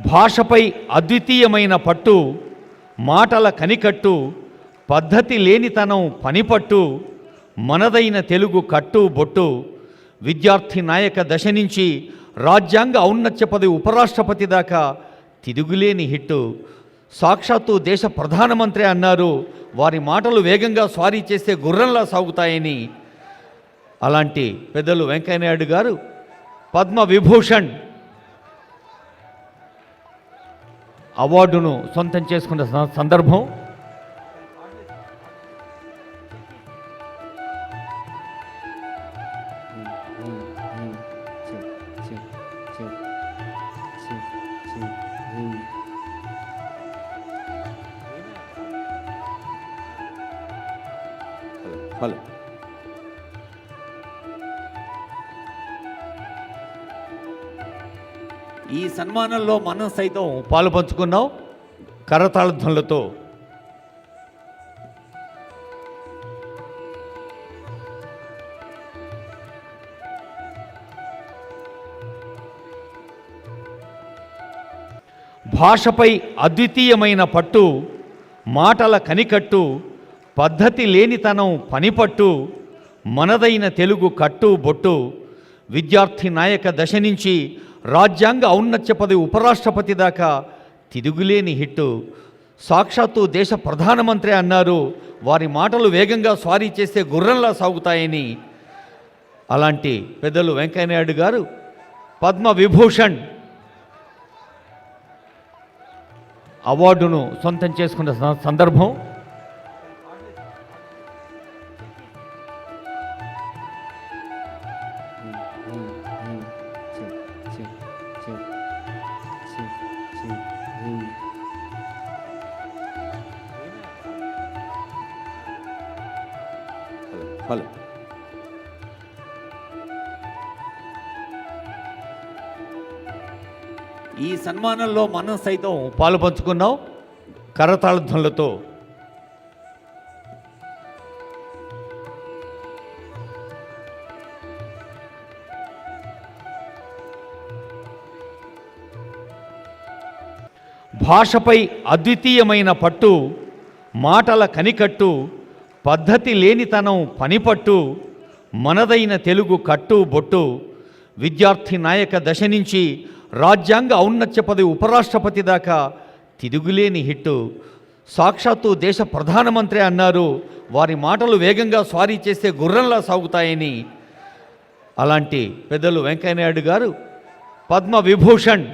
భాషపై అద్వితీయమైన పట్టు, మాటల కనికట్టు, పద్ధతి లేనితనం పనిపట్టు, మనదైన తెలుగు కట్టు బొట్టు, విద్యార్థి నాయక దశ నుంచి రాజ్యాంగ ఔన్నత్య పదవి ఉపరాష్ట్రపతి దాకా తిరుగులేని హిట్టు. సాక్షాత్తు దేశ ప్రధానమంత్రి అన్నారు, వారి మాటలు వేగంగా స్వారీ చేసే గుర్రంలా సాగుతాయని. అలాంటి పెద్దలు వెంకయ్యనాయుడు గారు పద్మ విభూషణ్ అవార్డును సొంతం చేసుకున్న సందర్భం. హలో, ఈ సన్మానంలో మనం సైతం పాలు పంచుకున్నాం కరతాళ ధ్వనులతో. భాషపై అద్వితీయమైన పట్టు, మాటల కనికట్టు, పద్ధతి లేనితనం పనిపట్టు, మనదైన తెలుగు కట్టు బొట్టు, విద్యార్థి నాయక దశ నుంచి రాజ్యాంగ ఔన్నత్య పదవి ఉపరాష్ట్రపతి దాకా తిరుగులేని హిట్టు. సాక్షాత్తు దేశ ప్రధానమంత్రి అన్నారు, వారి మాటలు వేగంగా స్వారీ చేసే గుర్రంలా సాగుతాయని. అలాంటి పెద్దలు వెంకయ్యనాయుడు గారు పద్మ విభూషణ్ అవార్డును సొంతం చేసుకున్న సందర్భం. హలో, ఈ సన్మానంలో మనం సైతం పాలు పంచుకున్నాం కరతాళ ధ్వనులతో. భాషపై అద్వితీయమైన పట్టు, మాటల కనికట్టు, పద్ధతి లేనితనం పనిపట్టు, మనదైన తెలుగు కట్టు బొట్టు, విద్యార్థి నాయక దశ నుంచి రాజ్యాంగ ఔన్నత్య పదవి ఉపరాష్ట్రపతి దాకా తిరుగులేని హిట్టు. సాక్షాత్తు దేశ ప్రధానమంత్రి అన్నారు, వారి మాటలు వేగంగా స్వారీ చేసే గుర్రంలా సాగుతాయని. అలాంటి పెద్దలు వెంకయ్యనాయుడు గారు పద్మ విభూషణ్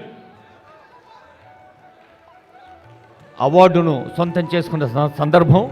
అవార్డును సొంతం చేసుకున్న సందర్భం.